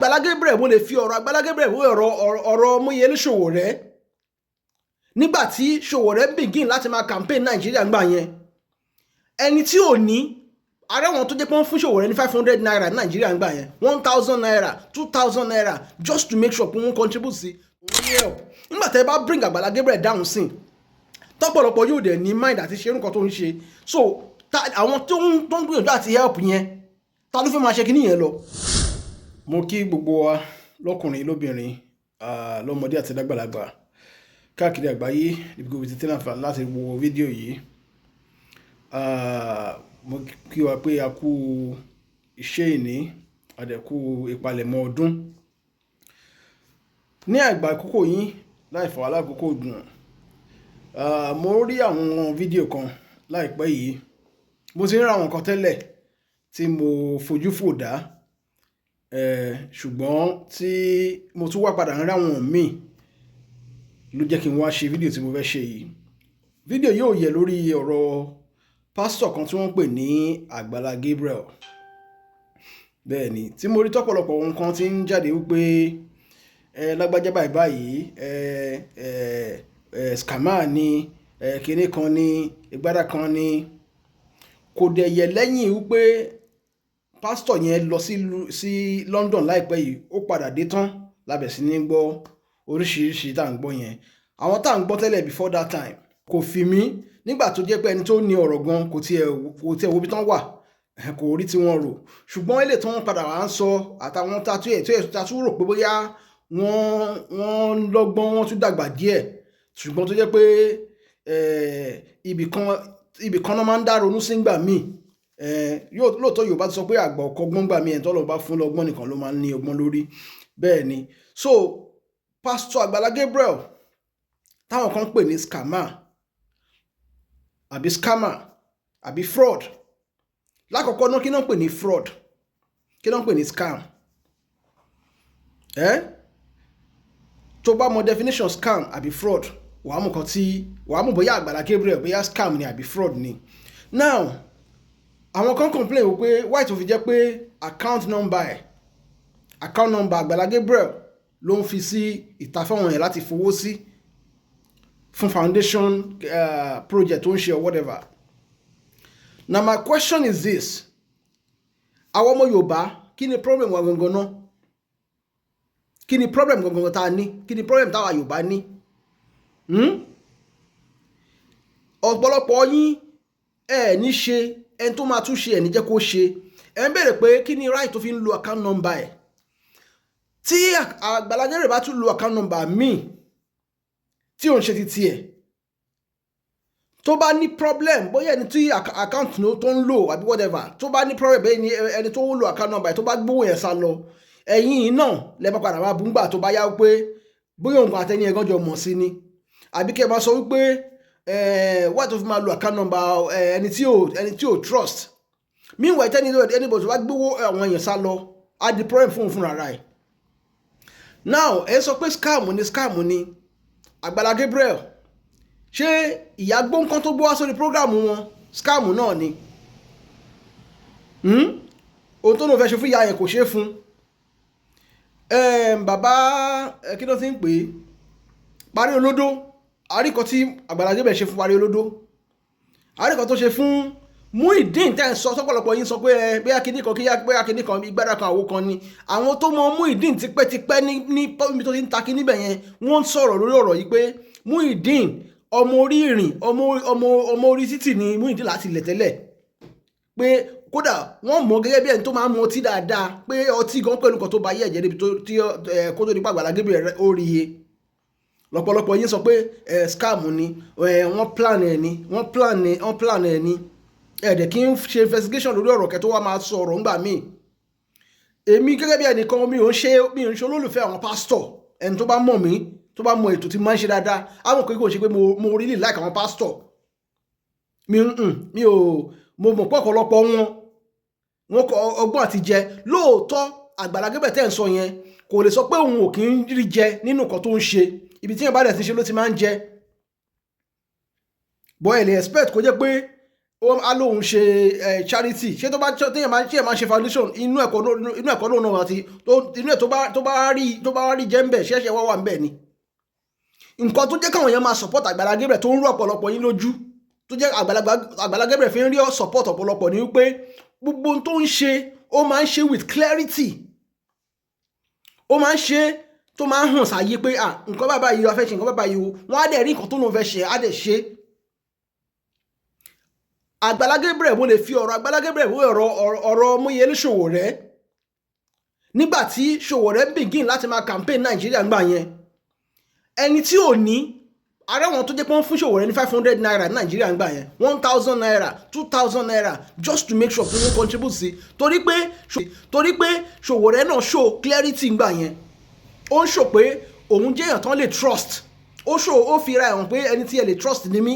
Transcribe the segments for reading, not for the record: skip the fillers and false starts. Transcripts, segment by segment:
Agbala Gabriel mo lè fi ọ̀rọ̀ Agbala Gabriel wé ọ̀rọ̀ Muyeli Sowore nígbà tí Sowore begin láti máa campaign Nàìjíríà gbà yẹn ẹni tí ò ní ààrẹ wọn tó jẹ́ pé wọ́n fún Sowore ní 500 naira ní Nàìjíríà gbà yẹn 1000 naira 2000 naira just to make sure pé wọ́n contribute sí help nígbà tẹ́ bá bring Agbala Gabriel down sí tọ́pọ̀lọpọ̀ yóò dẹ̀ ní mind àti ṣe nǹkan tó ń ṣe so àwọn tó ń gbìyànjú àti help yẹn ta ló fẹ́ máa ṣe kíní yẹn lọ. Mo kí gbogbo wa lọ́kùnrin lóbìnrin lọ́mọdé àti lágbàlagbà káàkiri àgbáyé níbi gbogbo ti tẹ́lẹ̀ àǹfààní láti wo fídíò yìí. Mo kí wa pé a kú iṣẹ́ ìní àdẹ̀kú ìpalẹ̀mọ́ ọdún. Ní àgbà àkókò yín láì fà wá lákòókò dùn mo rí àwọn fídíò kan láìpẹ́ yìí mo ti ń ra àwọn kan tẹ́lẹ̀ tí mo fojú fò dá ṣùgbọ́n tí mo tún wá padà ń rí àwọn míì ló jẹ́ kí n wá ṣe fídíò tí mo fẹ́ ṣe yìí. Fídíò yóò yẹ lórí ọ̀rọ̀ pásítọ̀ kan tí wọ́n ń pè ní Agbala Gabriel. Bẹ́ẹ̀ ni tí mo rí tọ́pọ̀lọpọ̀ ohun kan tí ń jáde wípé lágbájá báyìí scammer ni kinní kan ni ìgbádà kan ni kò dẹ̀ yẹ lẹ́yìn wípé pásítọ̀ yẹn lọ sí London láìpẹ́ yìí ó padà dé tán lábẹ̀ sí ní gbọ́ oríṣiríṣi tá à ń gbọ́ yẹn àwọn tá à ń gbọ́ tẹ́lẹ̀ before that time kò fi mí nígbà tó jẹ́ pé ẹni tó ní ọ̀rọ̀ gan kò tiẹ̀ wo ibi tán wà kò rí tí wọ́n rò ṣùgbọ́n ilé tí wọ́n padà wá ń sọ àtàwọn tatu rò pé bóyá wọ́n lọ́gbọ́n wọ́n tún dàgbà díẹ̀ ṣùgbọ́n tó jẹ́ pé ibì kan náà máa ń dá ronú sí gbà míì lóòótọ́ Yorùbá ti sọ pé àgbà ọ̀kọ́gbọ́n gbà míì ẹ̀ tọ́lọ́ bá fún lọ́gbọ́n nìkan ló máa ń ní ọgbọ́n lórí bẹ́ẹ̀ ni. So Pastor Agbala Gabriel táwọn kan pè ní scammer àbí fraud lákọ̀ọ́kọ́ náà kí náà pè ní fraud kí náà pè ní scam tó bá mọ definition scam àbí fraud wàá mọ̀ bóyá Agbala Gabriel bóyá scam ni àbí fraud ni. Now àwọn kan complain wípé why tó fi jẹ́ pé account number Agbala Gabriel ló ń fi sí ìta fáwọn yẹn láti fowó sí fún foundation project tó ń ṣe or whatever. Now my question is this àwọn ọmọ Yorùbá kí ni problem wa gangan náà kí ni problem gangan tá a ní kí ni problem táwa Yorùbá ní ọ̀pọ̀lọpọ̀ yín ní ṣe ẹni tó máa tún ṣe ẹ̀ ní jẹ́ kó ṣe ẹ̀ ń béèrè pé kí ni right tó fi ń lo account number ẹ̀ tí Agbala Gabriel bá tún lo account number míì tí òun ṣe ti tiẹ̀ tó bá ní problem bóyá ẹni tí account tó ń lò àbí whatever tó bá ní problem bóyá ẹni tó ń lo account number ẹ̀ tó bá gbówó yẹn sá lọ ẹ̀yìn náà lẹ́bàá padà máa bùngbà tó bá yá pé bóyá òun àtẹni ẹ̀gán jọ mọ̀ sí ni àbí kẹ́ ẹ máa sọ wípé why tó fi máa lo account number ẹni tí ò trust meanwhile anybody tó bá gbówó àwọn èèyàn sá lọ á di problem fúnra rẹ̀. Now ẹ sọ pé scam ni Agbala Gabriel ṣé ìyá gbóǹkan tó gbó wá sórí program wọn scam náà ni ohun tó náà fẹ́ ṣe fún ìyá yẹn kò ṣe fún bàbá kí ló ti ń pè é parí olódó àríkọ tí Agbala Gabriel ṣe fún parí olódó àríkọ tó ṣe fún Muyideen tẹ́ ń sọ sọ́pọ̀lọpọ̀ yín sọ pé bóyá kinní kan ìgbádà kan àwo kan ni àwọn tó mọ Muyideen tipẹ́tipẹ́ ní ibi tó ti ń ta kinní bẹ̀ yẹn wọ́n ń sọ̀rọ̀ lórí ọ̀rọ̀ yìí pé Muyideen ọmọ orí ìrìn ọmọ orí títì ni Muyideen láti ilẹ̀ tẹ́lẹ̀ pé kódà wọ́n mọ̀ gẹ́gẹ́ bí ẹni tó máa ń mu ọtí dáadáa pé ọtí gan pẹ̀lú nǹkan tó bá yẹ̀ jẹ́ débi kó tó di pa Agbala Gabriel ó rí iye lọ́pọ̀lọpọ̀ yín sọ pé scam ni wọ́n plan ẹ̀ ni ẹ̀dẹ̀ kí n ṣe investigation lórí ọ̀rọ̀ kẹ́ tó wá máa sọ ọ̀rọ̀ ńgbà míì èmi gẹ́gẹ́ bí ẹnìkan mi ò ń ṣe olólùfẹ́ àwọn pásítọ̀ ẹni tó bá mọ̀ mí tó bá mọ ètò tí máa ń ṣe dáadáa àwọn kò ṣe pé mo really like àwọn pásítọ̀ mo mọ̀ pé ọ̀pọ̀lọpọ̀ wọn kọ ọgbọ́n àti jẹ lóòótọ́ Agbala Gabriel tẹ́ ń sọ yẹn kò lè sọ pé òun ò kì í rí jẹ nínú nǹkan tó ń ṣe ibi tí yẹn bá dẹ̀ ti ṣe ló ti máa ń jẹ bọ́ ẹ̀ lè expect kó jẹ́ pé á lóun ṣe charity ṣé tó bá téèyàn máa ṣe foundation inú ẹ̀kọ́ lóun náà àti inú ẹ̀ tó bá rí jẹ́ ń bẹ̀ ṣẹ́ṣẹ́ wá wà ń bẹ̀ ni. Nǹkan tó jẹ́ káwọn èèyàn máa support Agbala Gabriel tó ń rú ọ̀pọ̀lọpọ̀ yín lójú tó jẹ́ Agbala Gabriel fi ń rí support ọ̀pọ̀lọpọ̀ ní wípé gbogbo tó ń ṣe ó máa ń ṣe with clarity, ó máa ń ṣe tó máa ń hàn sáyé pé nǹkan bàbá yìí wá fẹ́ ṣe nǹkan bàbá yìí wọ́n á dẹ̀ rí nǹkan tó lóun fẹ́ ṣe á dẹ̀ ṣe. Agbala Gabriel mo lè fi ọ̀rọ̀ Agbala Gabriel wé ọ̀rọ̀ Muyele Sowore nígbà tí Sowore begin láti máa campaign Nàìjíríà ńgbà yẹn ẹni tí ò ní ara wọn tó jẹ́ pé wọ́n fún Sowore ní 500 naira ní Nàìjíríà ńgbà yẹn 1000 naira 2000 naira just to make sure pé wọ́n contribute sí torí pé Sowore náà show clarity ńgbà yẹn ó ń show pé òun jẹ́ èèyàn tán lè trust ó fi ra ẹ̀hàn pé ẹni tí ẹ lè trust ní mí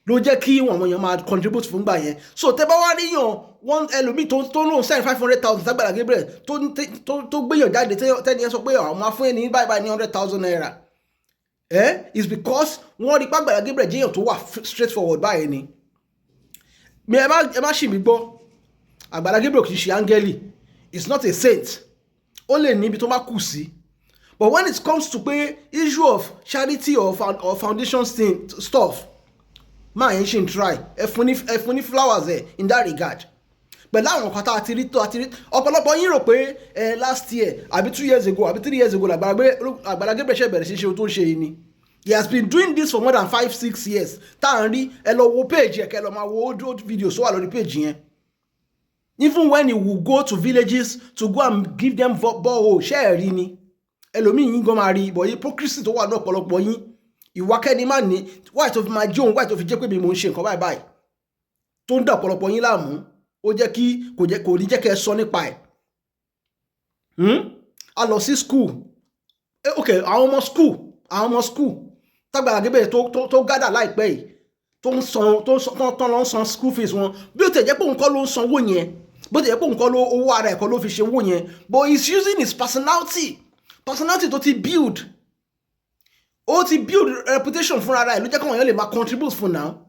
ló jẹ́ kí àwọn èèyàn máa contribute fún gbà yẹn. So tẹ́ bá wá ríyàn wọ́n ẹlòmíì tó lóun send 500,000 Agbala Gabriel tó gbéyàn jáde tẹ́ni yẹn sọ pé àwọn máa fún ẹni báyìí ní 100,000 naira is because wọ́n rí pé Agbala Gabriel jẹ́yàn tó wà straightforward báyìí ni. ẹ má ṣì mí gbọ́ Agbala Gabriel kì í ṣe áńgẹ́lì, is not a saint, ó lè níbi tó bá kù sí. But when it comes to pé issue of charity or foundation stuff máa yẹn ṣe ń try ẹ fún ní flowers in that regard. Pẹ̀lú àwọn kan tá a ti rí ọ̀pọ̀lọpọ̀ yín rò pé last year àbí 2 years ago àbí 3 years ago Agbala Gabriel ṣe bẹ̀rẹ̀ sí ṣe ohun tó ń ṣe yìí ni. He has been doing this for more than 5-6 years tá à ń rí ẹ lọ wo page ẹ kẹ lọ máa wo old videos tó wà lórí page yẹn. Even when he will go to villages to go and give them borehole ṣe ẹ̀ rí ni ẹlòmíì yín gan máa rí ìbọ̀ hypocrisy tó wà ní ọ̀pọ̀lọpọ̀ yín ìwà kẹ́ni má ní wáyé tó fi máa jóun wáyé tó fi jẹ́ pé mi mò ń ṣe nǹkan báyìí tó ń dà ọ̀pọ̀lọpọ̀ yín láàmú ó jẹ́ kí kò ní jẹ́ kẹ́ ẹ sọ nípa ẹ̀. A lọ sí school àwọn ọmọ school t'Agbala Gabriel tó gádà láìpẹ́ yìí tó lọ ń san school fees wọn bí ó tẹ̀ jẹ́ pé òun kọ́ ló ń sanwó yẹn bó tẹ̀ jẹ́ pé òun kọ́ ló owó ara ẹ̀ kọ́ ló fi ṣe owó yẹn but he's using his personality tó ti build reputation fúnra rẹ̀ ló jẹ́ káwọn èèyàn lè máa contribute fún now.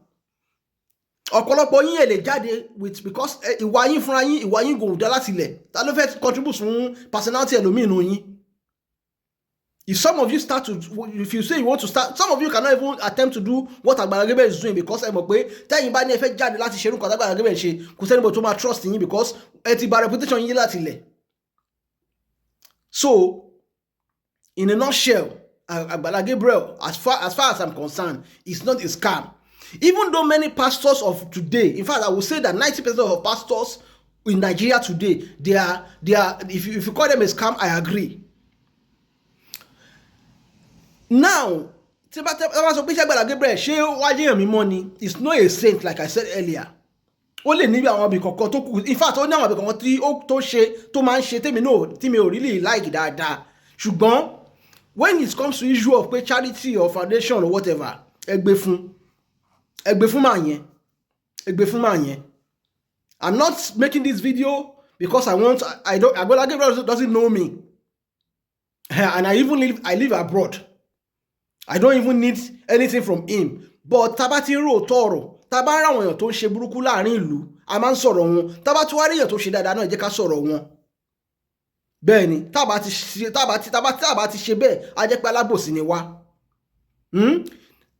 Ọ̀pọ̀lọpọ̀ yín ẹ̀ lè jáde because ìwà yín gò dá láti ilẹ̀ ta ló fẹ́ contribute fún personality ẹlòmíì nù yín. If some of you if you say you want to start, some of you cannot even attempt to do what Agbala Gabriel is doing because ẹ mọ̀ pé tẹ́yìn bá ní ẹ fẹ́ jáde láti ṣerú nǹkan Agbala Gabriel ṣe kò sẹ́ni bọ̀ tó máa trust yín because ẹ ti bà reputation yín láti ilẹ̀. So in a nutshell, Agbala Gabriel, as far as I'm concerned, is not a scam. Even though many pastors of today, in fact, I would say that 90% of pastors in Nigeria today, they are if you call them a scam, I agree. Now, Agbala Gabriel, ṣé wá jẹ́ èèyàn mímọ́ ni? It's not a saint like I said earlier. Ó lè níbi àwọn ibì kankan tó kù. In fact, ó ní àwọn ibì kankan tó máa ń ṣe tí mi ò really like dáadáa. Ṣùgbọ́n when it comes to issue of pay charity or foundation or whatever, ẹgbẹ́ fún máa yẹn. I'm not making this video because Agbala Gabriel doesn't know me, and I live abroad. I don't even need anything from him. But tábà ti rò tọrọ, tábà ra àwọn èèyàn tó ń ṣe burúkú láàrin ìlú, a máa ń sọ̀rọ̀ wọn. Tábà tí wá rí èèyàn tó ṣe dáadáa náà jẹ́ ká sọ̀rọ̀ wọn. Bẹ́ẹ̀ni, tábà ti ṣe bẹ́ẹ̀ á jẹ́ pé alábòsí ni wá.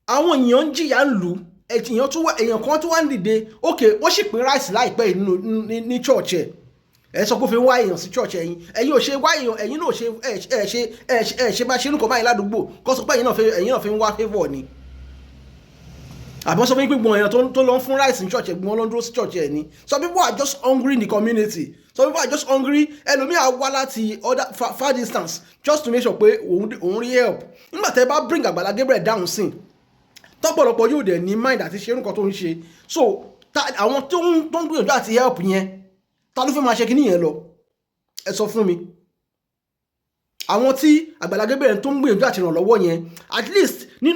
Àwọn èèyàn ń jìyà ń lù èèyàn kan tó wá ń dìde wọ́n sì pín ráìsì láìpẹ́ ní church ẹ sọ pé ó fi ń wá èèyàn sí church ẹ̀yin ò ṣe wá èèyàn ẹ̀yin náà ṣe bá ṣe nǹkan báyìí ládùúgbò kọ́ sọ pé ẹ̀yin náà fi ń wá favour ni. Àbọ̀ sọ fún gbogbo èèyàn tó lọ fún rice in church ẹ̀gbọ́n ló ń dúró sí church ẹ̀ ni. Some people are just hungry in the community. Some people are just hungry ẹlòmíà wá láti far distance just to make sure pé òun rí help. Nígbà tẹ́ bá bring Agbala Gabriel down sí tọ́pọ̀lọpọ̀ yóò dẹ̀ ní mind àti ṣe nǹkan tó ń ṣe. So àwọn tó ń gbìyànjú àti help yẹn ta ló fẹ́ máa ṣe kíní yẹn lọ? Ẹ sọ fún mi. Àwọn tí Agbala Gabriel tó ń gbìyànjú àti ràn lọ́wọ́ yẹn at least ní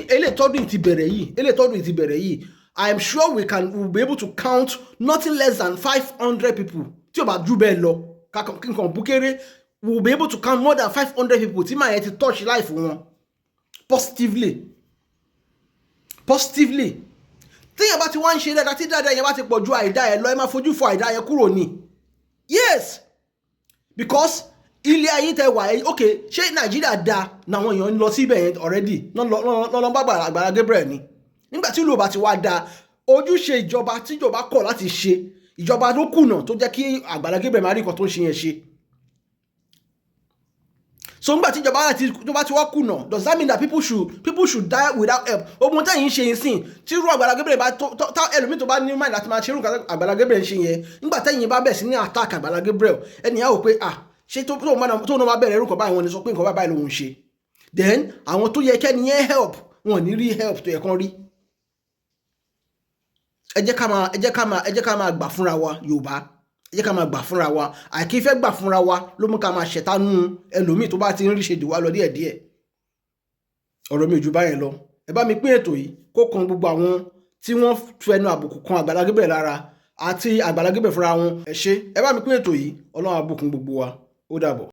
elétọ́dún ti bẹ̀rẹ̀ yìí I am sure we'll be able to count nothing less than 500 people tí o bá jù bẹ́ẹ̀ lọ kíkan búkéré we'll be able to count more than 500 people tí màá yẹn ti touch life wọn positively téèyàn bá ti wá ń ṣe dáadáa tí dáadáa yẹn bá ti pọ̀ ju àìdá ẹ lọ ẹ máa fojú fo àìdá yẹn kúrò ni. Yes, because ilé ayé tẹ wà ẹ ok ṣé Nàìjíríà da náwọn èèyàn ń lọ síbẹ̀ yẹn already lọ́nà bá Agbala Gabriel ni. Nígbà tí ìlú ọba ti wá da ojúṣe ìjọba tíjọba kọ̀ láti ṣe ìjọba ló kùnà tó jẹ́ kí Agbala Gabriel máa rí nǹkan tó ń ṣe yẹn ṣe. So nígbà tí ìjọba ti wá kùnà does that mean that people should die without help? Ogun tẹ́yìn ń ṣe yín sìn tí irú Agbala Gabriel bá ẹlòmíì tó bá ní mind láti máa ṣe irú nǹkan Agbala Gabriel ń ṣe yẹn nígbà tẹ́yìn bá bẹ̀ sí ní attack Agbala Gabriel ẹnìyàn wò pé ṣé tó náà bá bẹ̀rẹ̀ irú nǹkan báyìí wọn ni sọ pé nǹkan báyìí lòun ṣe then àwọn tó yẹ kẹ́ni yẹn help wọn ò ní rí help tó yẹ kán rí. ẹ jẹ́ ká máa gbà fúnra wa Yorùbá ẹ jẹ́ ká máa gbà fúnra wa àìkí fẹ́ gbà fúnra wa ló mú ká máa ṣẹ̀tánú ẹlòmíì tó bá ti ń rí ṣe jù wá lọ díẹ̀díẹ̀. ọ̀rọ̀ mi ò ju báyẹn lọ ẹ bá mi pín ètò yìí kó kan gbogbo àwọn tí wọ́n tu ẹnu àbùkù kan Agbala Gabriel lára àti Agbala Gabriel fúnra wọn ẹ ṣé ẹ bá mi pín ètò yìí Ọlọ́run á bùkún gbogbo wa ó dàbọ̀.